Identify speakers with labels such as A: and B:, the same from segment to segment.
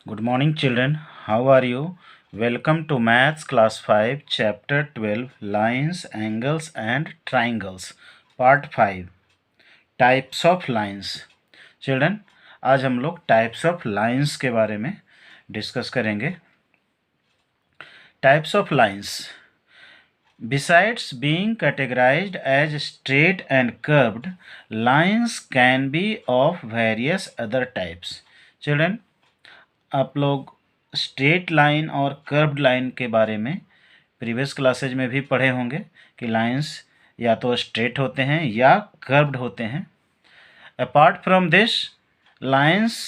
A: Good morning, children. How are you? Welcome to Maths Class 5, Chapter 12 Lines, Angles, and Triangles, Part 5 Types of Lines. Children, आज हम लोग Types of Lines के बारे में discuss करेंगे. Types of Lines. Besides being categorized as straight and curved, lines can be of various other types. Children, आप लोग straight line और कर्व्ड लाइन के बारे में प्रीवियस क्लासेज में भी पढ़े होंगे कि लाइंस या तो स्ट्रेट होते हैं या कर्व्ड होते हैं. Apart from this, lines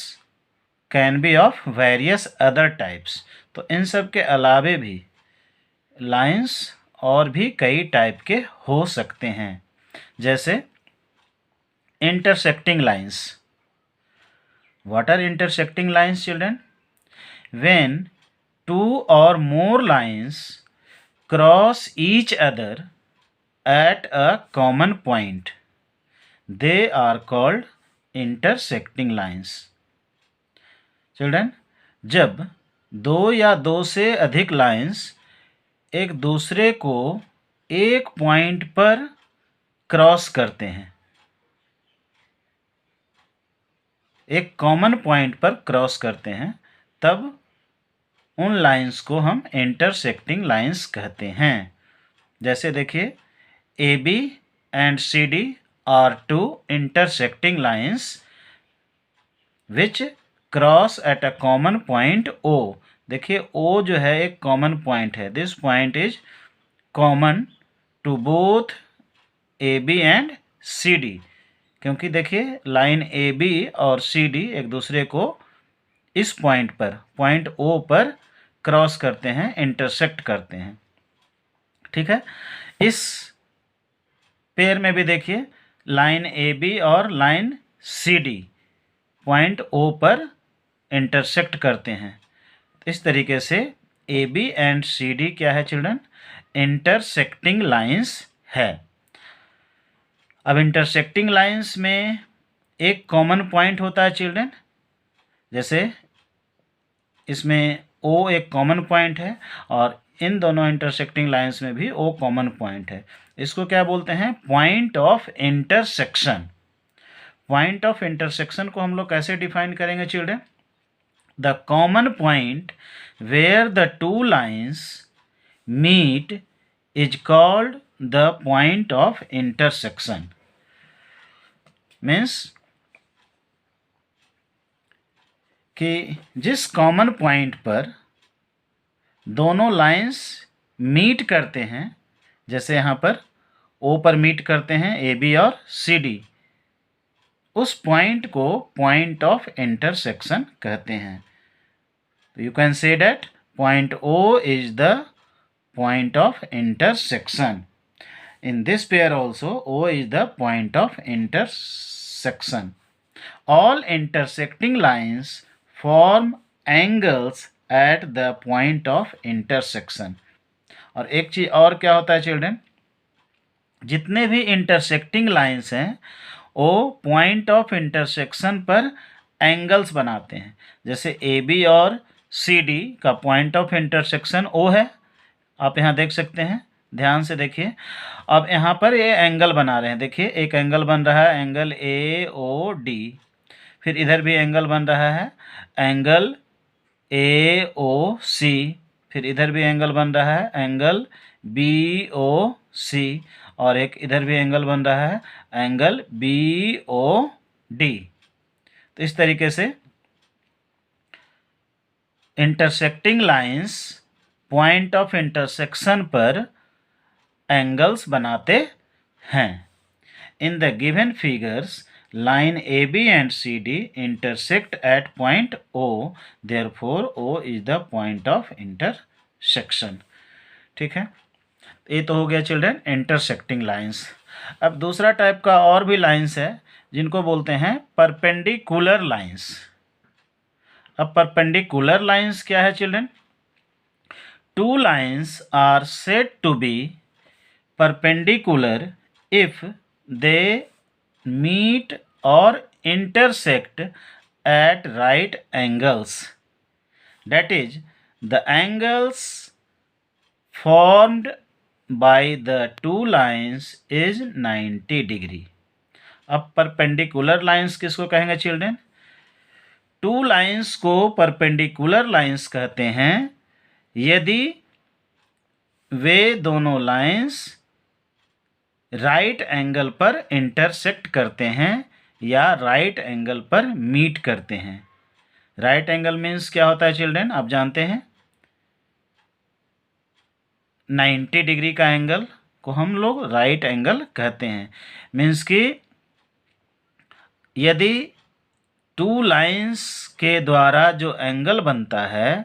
A: can be of various other types. तो इन सब के अलावे भी लाइंस और भी कई टाइप के हो सकते हैं, जैसे intersecting lines. What are intersecting lines children? When two or more lines cross each other at a common point, they are called intersecting lines. Children, जब दो या दो से अधिक लाइंस एक दूसरे को एक पॉइंट पर क्रॉस करते हैं, एक कॉमन पॉइंट पर क्रॉस करते हैं, तब उन लाइंस को हम इंटरसेक्टिंग लाइंस कहते हैं. जैसे देखिए, A B and C D are two intersecting lines which cross at a common point O. देखिए, ओ जो है एक कॉमन पॉइंट है. This point is common to both A B and C D, क्योंकि देखिए लाइन ए बी और C D एक दूसरे को इस पॉइंट पर, पॉइंट ओ पर क्रॉस करते हैं, इंटरसेक्ट करते हैं. ठीक है. इस पेयर में भी देखिए लाइन ए बी और line C D point O पर इंटरसेक्ट करते हैं. इस तरीके से A B and C D क्या है चिल्ड्रन? इंटरसेक्टिंग लाइंस है. अब इंटरसेक्टिंग लाइंस में एक कॉमन पॉइंट होता है चिल्ड्रन. जैसे इसमें ओ एक कॉमन पॉइंट है और इन दोनों इंटरसेक्टिंग लाइंस में भी ओ कॉमन पॉइंट है. इसको क्या बोलते हैं? Point of intersection. Point of intersection को हम लोग कैसे डिफाइन करेंगे children? The common point where the two lines meet is called the point of intersection. Means कि जिस कॉमन पॉइंट पर दोनों लाइंस मीट करते हैं, जैसे यहाँ पर ओ पर मीट करते हैं ए बी और सी डी, उस पॉइंट को पॉइंट ऑफ इंटरसेक्शन कहते हैं. तो you can say that point O is the point of intersection. In this pair also, O is the point of intersection. All intersecting lines form angles at the point of intersection. और एक चीज़ और क्या होता है children? जितने भी intersecting lines हैं वो पॉइंट ऑफ इंटरसेक्शन पर एंगल्स बनाते हैं. जैसे ए बी और सी डी का पॉइंट ऑफ इंटरसेक्शन ओ है. आप यहाँ देख सकते हैं, ध्यान से देखिए. अब यहाँ पर ये एंगल बना रहे हैं. देखिए एक एंगल बन रहा है, एंगल ए ओ डी. फिर इधर भी एंगल बन रहा है, एंगल ए ओ सी. फिर इधर भी एंगल बन रहा है, एंगल बी ओ सी. और एक इधर भी एंगल बन रहा है, एंगल बी ओ डी. तो इस तरीके से intersecting lines point of intersection पर एंगल्स बनाते हैं. In the given figures line A B and C D intersect at point O, therefore O is the point of intersection. ठीक है. ये तो हो गया चिल्ड्रन इंटरसेक्टिंग लाइंस. अब दूसरा टाइप का और भी लाइंस है जिनको बोलते हैं परपेंडिकुलर लाइंस. अब परपेंडिकुलर लाइंस क्या है children? Two lines are said to be perpendicular if they meet or intersect at right angles. that is the angles formed by the two lines is 90 degree। अब perpendicular lines किसको कहेंगे children? Two lines को perpendicular lines कहते हैं यदि वे दोनों lines right angle पर intersect करते हैं या राइट एंगल पर मीट करते हैं। राइट एंगल मीन्स क्या होता है चिल्ड्रन? आप जानते हैं 90 डिग्री का एंगल को हम लोग राइट एंगल कहते हैं। मीन्स कि यदि टू लाइंस के द्वारा जो एंगल बनता है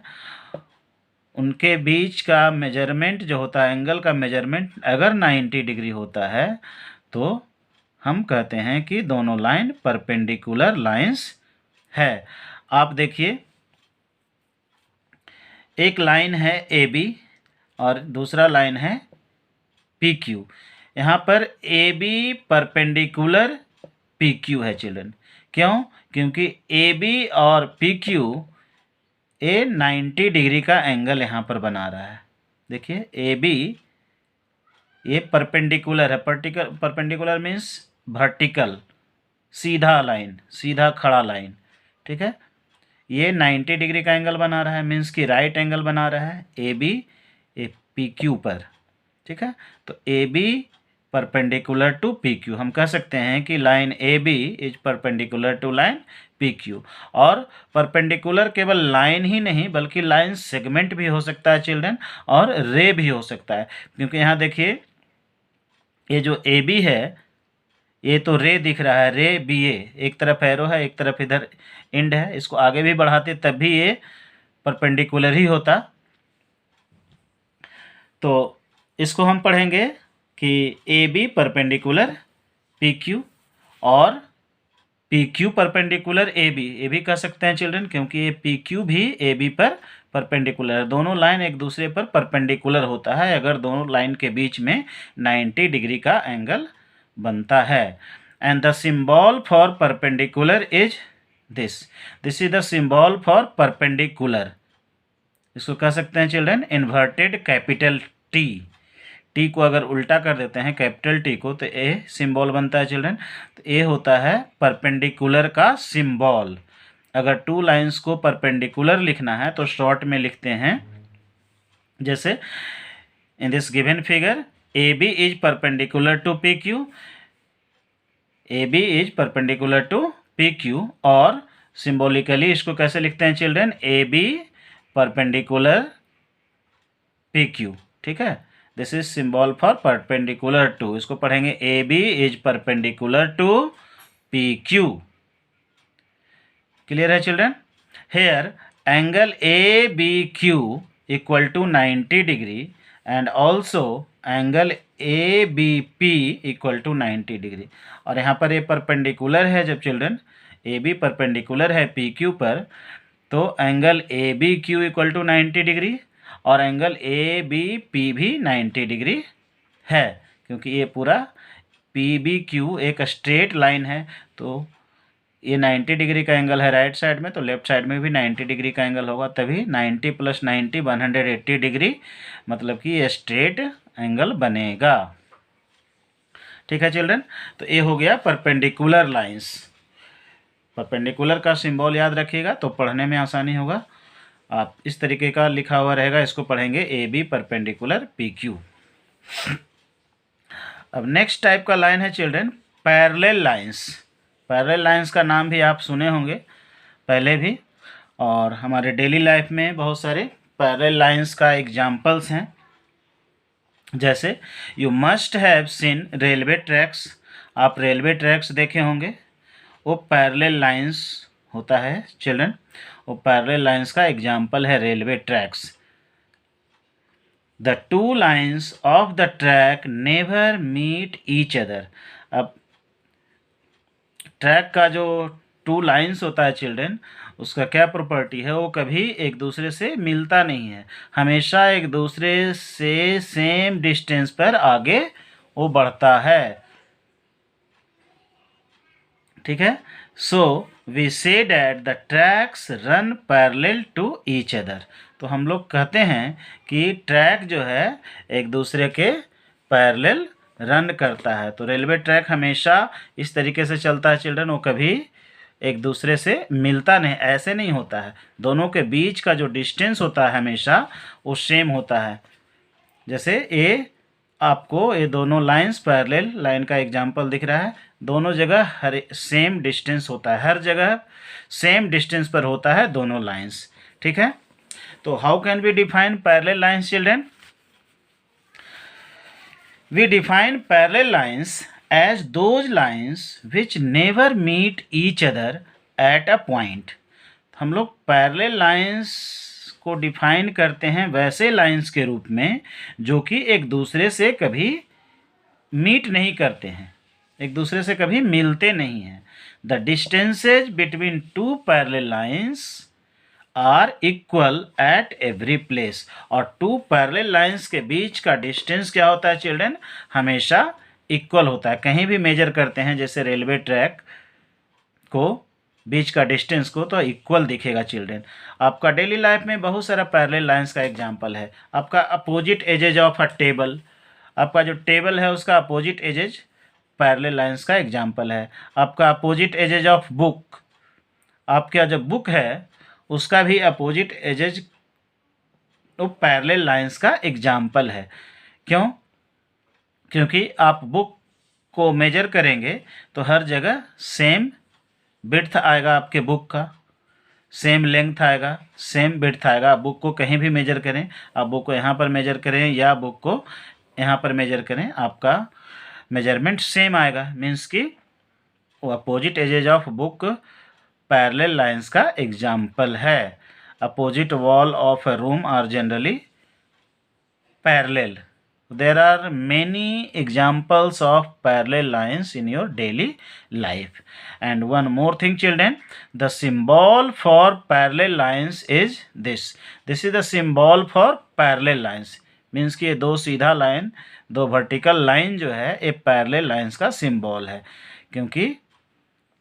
A: उनके बीच का मेजरमेंट जो होता है, एंगल का मेजरमेंट अगर 90 डिग्री होता है तो हम कहते हैं कि दोनों लाइन परपेंडिकुलर लाइंस है। आप देखिए, एक लाइन है AB और दूसरा लाइन है PQ। यहाँ पर AB परपेंडिकुलर PQ है चिल्ड्रन। क्यों? क्योंकि AB और PQ 90 डिग्री का एंगल यहाँ पर बना रहा है। देखिए AB ये परपेंडिकुलर है। परपेंडिकुलर मीन्स वर्टिकल, सीधा लाइन, सीधा खड़ा लाइन। ठीक है, ये 90 डिग्री का एंगल बना रहा है, मीन्स कि राइट एंगल बना रहा है AB PQ पर। ठीक है, तो AB परपेंडिकुलर टू PQ। हम कह सकते हैं कि line AB is perpendicular to line PQ। और परपेंडिकुलर केवल लाइन ही नहीं बल्कि लाइन सेगमेंट भी हो सकता है चिल्ड्रन, और रे भी हो सकता है। क्योंकि यहाँ देखिए ये जो AB है ये तो रे दिख रहा है, रे BA, एक तरफ एरो है एक तरफ इधर एंड है। इसको आगे भी बढ़ाते तब भी ये परपेंडिकुलर ही होता। तो इसको हम पढ़ेंगे कि AB परपेंडिकुलर PQ और PQ परपेंडिकुलर AB कह सकते हैं चिल्ड्रन, क्योंकि ये PQ भी AB पर परपेंडिकुलर है। दोनों लाइन एक दूसरे पर परपेंडिकुलर होता है अगर दोनों लाइन के बीच में 90 डिग्री का एंगल बनता है। And the symbol for perpendicular is this is the symbol for perpendicular. इसको कह सकते हैं चिल्ड्रन इन्वर्टेड कैपिटल टी को अगर उल्टा कर देते हैं कैपिटल टी को तो ए सिंबल बनता है चिल्ड्रन। तो ए होता है परपेंडिकुलर का सिंबल। अगर टू लाइंस को परपेंडिकुलर लिखना है तो शॉर्ट में लिखते हैं, जैसे in this given figure AB is perpendicular to PQ, AB is perpendicular to PQ। और सिंबॉलिकली इसको कैसे लिखते हैं चिल्ड्रन? AB perpendicular PQ। ठीक है, this is symbol for perpendicular to. इसको पढ़ेंगे AB is perpendicular to PQ। Clear है children? Here angle ABQ equal to 90 degree and also angle ABP equal to 90 degree. और यहाँ पर ये परपेंडिकुलर है, जब चिल्ड्रन AB परपेंडिकुलर है PQ पर तो angle ABQ equal to 90 degree और एंगल ABP भी 90 डिग्री है। क्योंकि ये पूरा PBQ एक स्ट्रेट लाइन है तो ये 90 डिग्री का एंगल है राइट साइड में, तो लेफ्ट साइड में भी 90 डिग्री का एंगल होगा, तभी 90 प्लस 90 180 डिग्री, मतलब कि ये स्ट्रेट एंगल बनेगा। ठीक है चिल्ड्रन, तो ये हो गया परपेंडिकुलर लाइंस। परपेंडिकुलर का सिंबल याद रखिएगा तो पढ़ने में आसानी होगा। आप इस तरीके का लिखा हुआ रहेगा, इसको पढ़ेंगे AB परपेंडिकुलर PQ। अब नेक्स्ट टाइप का लाइन है children parallel lines. Parallel lines का नाम भी आप सुने होंगे पहले भी, और हमारे डेली लाइफ में बहुत सारे पैरेलल लाइंस का एग्जाम्पल्स हैं। जैसे you must have seen railway tracks. आप रेलवे ट्रैक्स देखे होंगे, वो पैरेलल लाइंस होता है चिल्ड्रन। वो पैरेलल लाइंस का एग्जाम्पल है railway tracks. The two lines of the track never meet each other. अब ट्रैक का जो टू लाइंस होता है चिल्ड्रन, उसका क्या प्रॉपर्टी है? वो कभी एक दूसरे से मिलता नहीं है, हमेशा एक दूसरे से सेम डिस्टेंस पर आगे वो बढ़ता है। ठीक है, so we say that the tracks run parallel to each other. तो हम लोग कहते हैं कि ट्रैक जो है एक दूसरे के पैरेलल रन करता है। तो रेलवे ट्रैक हमेशा इस तरीके से चलता है चिल्ड्रन, वो कभी एक दूसरे से मिलता नहीं, ऐसे नहीं होता है। दोनों के बीच का जो डिस्टेंस होता है हमेशा वो सेम होता है। जैसे ये आपको ये दोनों लाइंस पैरेलल लाइन का एग्जांपल दिख रहा है, दोनों जगह हर सेम डिस्टेंस होता है, हर जगह सेम डिस्टेंस पर होता है दोनों लाइंस। ठीक है, तो how can we define parallel lines children? We define parallel lines as those lines which never meet each other at a point। हम लोग पैरेलल लाइंस को डिफाइन करते हैं वैसे लाइंस के रूप में जो कि एक दूसरे से कभी मीट नहीं करते हैं, एक दूसरे से कभी मिलते नहीं हैं। The distances between two parallel lines are equal at every place. और टू पैरेलल लाइंस के बीच का डिस्टेंस क्या होता है चिल्ड्रन? हमेशा इक्वल होता है। कहीं भी मेजर करते हैं जैसे रेलवे ट्रैक को बीच का डिस्टेंस को, तो इक्वल दिखेगा चिल्ड्रन। आपका डेली लाइफ में बहुत सारा पैरेलल लाइंस का एग्जांपल है। आपका opposite edges of a table, आपका जो टेबल है उसका अपोजिट एजेज पैरेलल लाइंस का एग्जांपल है। आपका अपोजिट एजेज ऑफ बुक, आपका जो बुक है उसका भी अपोजिट एजेज वो पैरेलल लाइंस का एग्जाम्पल है। क्यों? क्योंकि आप बुक को मेजर करेंगे तो हर जगह सेम विड्थ आएगा, आपके बुक का सेम लेंथ आएगा, सेम विड्थ आएगा। आप बुक को कहीं भी मेजर करें, आप बुक को यहाँ पर मेजर करें या बुक को यहाँ पर मेजर करें, आपका मेजरमेंट सेम आएगा। मीन्स कि वो opposite edges of book parallel lines का एग्जाम्पल है। Opposite wall of a room are generally parallel. There are many examples of parallel lines in your daily life. And one more thing children, the symbol for parallel lines is this. This is the symbol for parallel lines. Means कि ये दो सीधा line, दो vertical line जो है ये parallel lines का symbol है, क्योंकि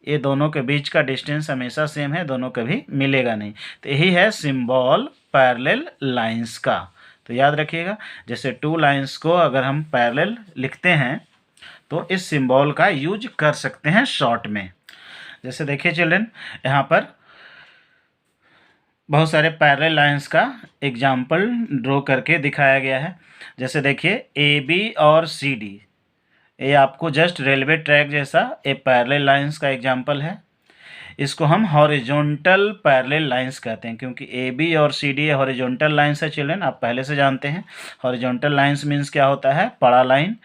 A: ये दोनों के बीच का डिस्टेंस हमेशा सेम है, दोनों कभी मिलेगा नहीं। तो यही है सिंबल पैरेलल लाइंस का। तो याद रखिएगा, जैसे टू लाइंस को अगर हम पैरेलल लिखते हैं तो इस सिंबल का यूज कर सकते हैं शॉर्ट में। जैसे देखिए चिल्ड्रन, यहाँ पर बहुत सारे पैरेलल लाइंस का एग्जाम्पल ड्रॉ करके दिखाया गया है। जैसे देखिए ए बी और सी डी, ये आपको जस्ट रेलवे ट्रैक जैसा एक पैरेलल लाइंस का एग्जांपल है। इसको हम हॉरिजॉन्टल पैरेलल लाइंस कहते हैं, क्योंकि ए बी और सी डी हॉरिजॉन्टल लाइंस है चिल्ड्रन, आप पहले से जानते हैं। हॉरिजॉन्टल लाइंस मीन्स क्या होता है? पड़ा लाइन।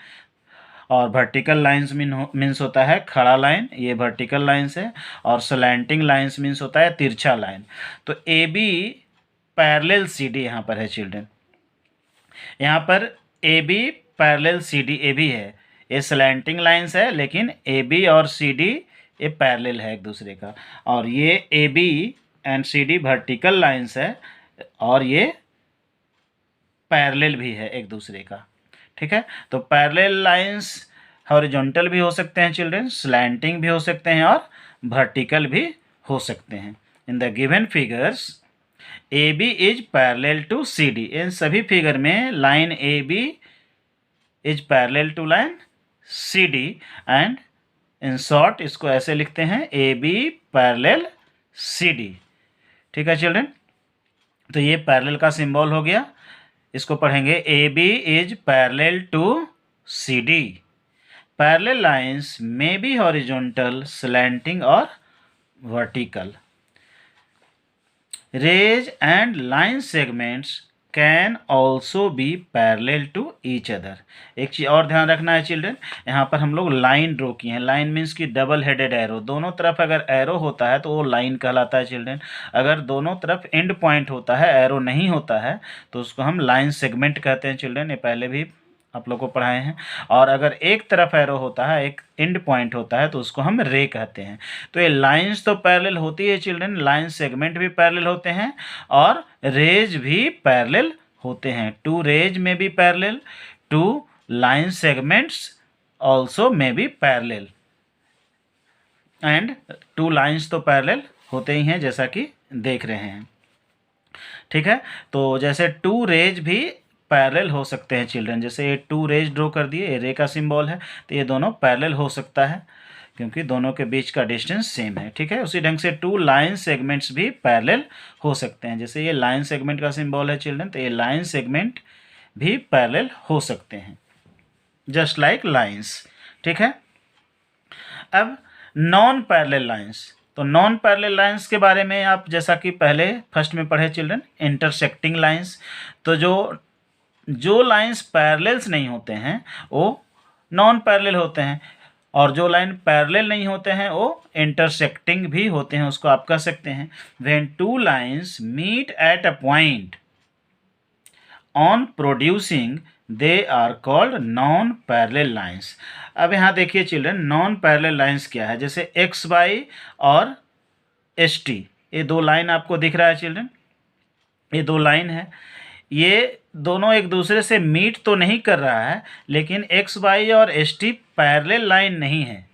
A: और वर्टिकल लाइंस मीन्स होता है खड़ा लाइन, ये वर्टिकल लाइंस है। और स्लैंटिंग लाइंस मीन्स होता है तिरछा लाइन। तो A B parallel C D यहाँ पर है चिल्ड्रन। यहाँ पर A B parallel C D A B है, ये स्लैंटिंग लाइंस है, लेकिन ए बी और सी डी ये पैरेलल है एक दूसरे का। और ये A B and C D vertical lines है और ये पैरेलल भी है एक दूसरे का। ठीक है, तो पैरेलल लाइंस हॉरिजॉन्टल भी हो सकते हैं चिल्ड्रन, स्लैंटिंग भी हो सकते हैं और वर्टिकल भी हो सकते हैं। In the given figures A B is parallel to C D. इन सभी फिगर में line A B is parallel to line C D and in short इसको ऐसे लिखते हैं A B parallel C D. ठीक है चिल्ड्रन, तो ये पैरेलल का सिंबल हो गया। इसको पढ़ेंगे A B is parallel to C D. Parallel lines may be horizontal, slanting और vertical. Rays and line segments can also be parallel to each other. एक चीज़ और ध्यान रखना है चिल्ड्रन, यहाँ पर हम लोग लाइन ड्रॉ किए हैं। लाइन मीन्स कि डबल हेडेड एरो, दोनों तरफ अगर एरो होता है तो वो लाइन कहलाता है चिल्ड्रन। अगर दोनों तरफ एंड पॉइंट होता है, एरो नहीं होता है, तो उसको हम लाइन सेगमेंट कहते हैं चिल्ड्रन। ये पहले भी आप लोग को पढ़ाए हैं। और अगर एक तरफ एरो होता है, एक एंड पॉइंट होता है, तो उसको हम रे कहते हैं। तो ये लाइंस तो पैरेलल होती है चिल्ड्रन, लाइन सेगमेंट भी पैरेलल होते हैं और रेज भी पैरेलल होते हैं। टू रेज में भी parallel, to line segments also में be parallel. And two lines तो पैरेलल होते ही हैं जैसा कि देख रहे हैं। ठीक है, तो जैसे टू रेज भी पैरेलल हो सकते हैं चिल्ड्रन, जैसे ये टू रेज ड्रॉ कर दिए, ये रे का सिंबल है, तो ये दोनों पैरेलल हो सकता है क्योंकि दोनों के बीच का डिस्टेंस सेम है। ठीक है, उसी ढंग से टू लाइन सेगमेंट्स भी पैरेलल हो सकते हैं, जैसे ये लाइन सेगमेंट का सिंबल है चिल्ड्रन, तो ये लाइन सेगमेंट भी पैरेलल हो सकते हैं जस्ट लाइक लाइंस। ठीक है, अब नॉन पैरेलल लाइंस, तो नॉन पैरेलल लाइंस के बारे में आप जैसा कि पहले फर्स्ट में पढ़े चिल्ड्रन, इंटरसेक्टिंग लाइंस, तो जो लाइंस पैरेलल्स नहीं होते हैं वो नॉन पैरेलल होते हैं, और जो लाइन पैरेलल नहीं होते हैं वो इंटरसेक्टिंग भी होते हैं, उसको आप कह सकते हैं when two lines meet at a point on producing they are called non parallel lines. अब यहाँ देखिए चिल्ड्रन, नॉन पैरेलल लाइंस क्या है, जैसे एक्स वाई और एस टी, ये दो लाइन आपको दिख रहा है चिल्ड्रन, ये दो लाइन है, ये दोनों एक दूसरे से मीट तो नहीं कर रहा है, लेकिन एक्स वाई और एस टी पैरेलल लाइन नहीं है।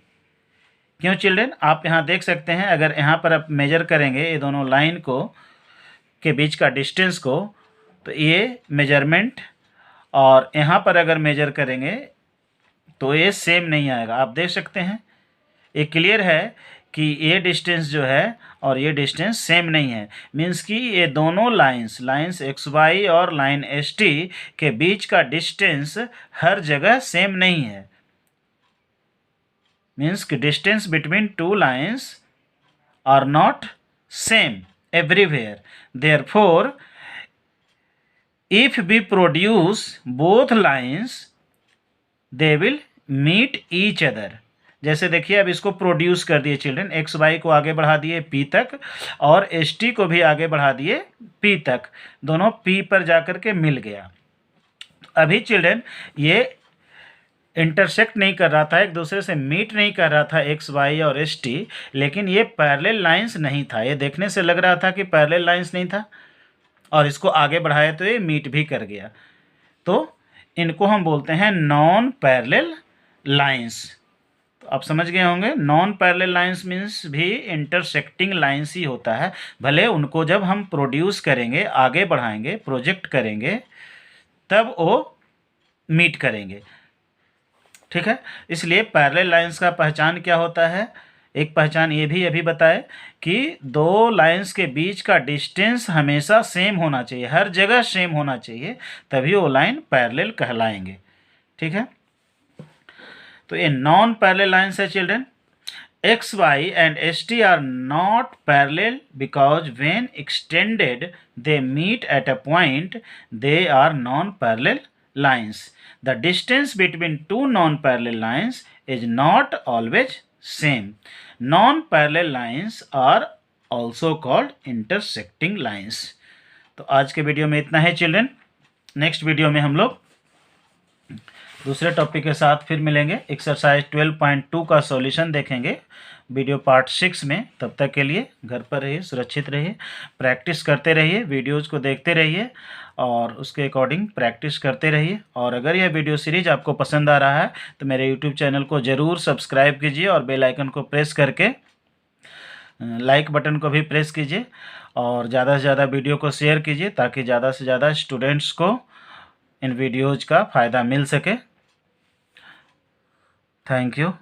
A: क्यों चिल्ड्रन, आप यहाँ देख सकते हैं, अगर यहाँ पर आप मेजर करेंगे ये दोनों लाइन को के बीच का डिस्टेंस को, तो ये मेजरमेंट और यहाँ पर अगर मेजर करेंगे तो ये सेम नहीं आएगा। आप देख सकते हैं, ये क्लियर है कि ये डिस्टेंस जो है और ये डिस्टेंस सेम नहीं है, मीन्स कि ये दोनों लाइंस एक्स वाई और लाइन एस टी के बीच का डिस्टेंस हर जगह सेम नहीं है, मीन्स कि distance between two lines are not same everywhere, therefore if we produce both lines they will meet each other। जैसे देखिए, अब इसको प्रोड्यूस कर दिए चिल्ड्रन, एक्स वाई को आगे बढ़ा दिए पी तक और एस टी को भी आगे बढ़ा दिए पी तक, दोनों पी पर जाकर के मिल गया। अभी चिल्ड्रन ये इंटरसेक्ट नहीं कर रहा था, एक दूसरे से मीट नहीं कर रहा था एक्स वाई और एस टी, लेकिन ये पैरेलल लाइंस नहीं था, ये देखने से लग रहा था कि पैरेलल लाइंस नहीं था, और इसको आगे बढ़ाया तो ये मीट भी कर गया, तो इनको हम बोलते हैं नॉन पैरेलल लाइंस। तो आप समझ गए होंगे, नॉन पैरेलल लाइंस मीन्स भी इंटरसेक्टिंग लाइंस ही होता है, भले उनको जब हम प्रोड्यूस करेंगे, आगे बढ़ाएंगे, प्रोजेक्ट करेंगे, तब वो मीट करेंगे। ठीक है, इसलिए पैरेलल लाइंस का पहचान क्या होता है, एक पहचान ये भी अभी बताए कि दो लाइंस के बीच का डिस्टेंस हमेशा सेम होना चाहिए, हर जगह सेम होना चाहिए, तभी वो लाइन पैरेलल कहलाएंगे। ठीक है, तो ये नॉन पैरेलल लाइंस है children. X Y and S T are not parallel because when extended they meet at a point they are non parallel lines. The distance between two non parallel lines is not always same. Non-parallel lines are also called intersecting lines। तो आज के video में इतना है children, next video में हम लोग दूसरे टॉपिक के साथ फिर मिलेंगे, एक्सरसाइज 12.2 का सॉल्यूशन देखेंगे वीडियो पार्ट 6 में। तब तक के लिए घर पर रहिए, सुरक्षित रहिए, प्रैक्टिस करते रहिए, वीडियोज़ को देखते रहिए और उसके अकॉर्डिंग प्रैक्टिस करते रहिए। और अगर यह वीडियो सीरीज आपको पसंद आ रहा है तो मेरे यूट्यूब चैनल को ज़रूर सब्सक्राइब कीजिए और बेल आइकन को प्रेस करके लाइक बटन को भी प्रेस कीजिए और ज़्यादा से ज़्यादा वीडियो को शेयर कीजिए ताकि ज़्यादा से ज़्यादा स्टूडेंट्स को इन वीडियोज़ का फ़ायदा मिल सके। Thank you.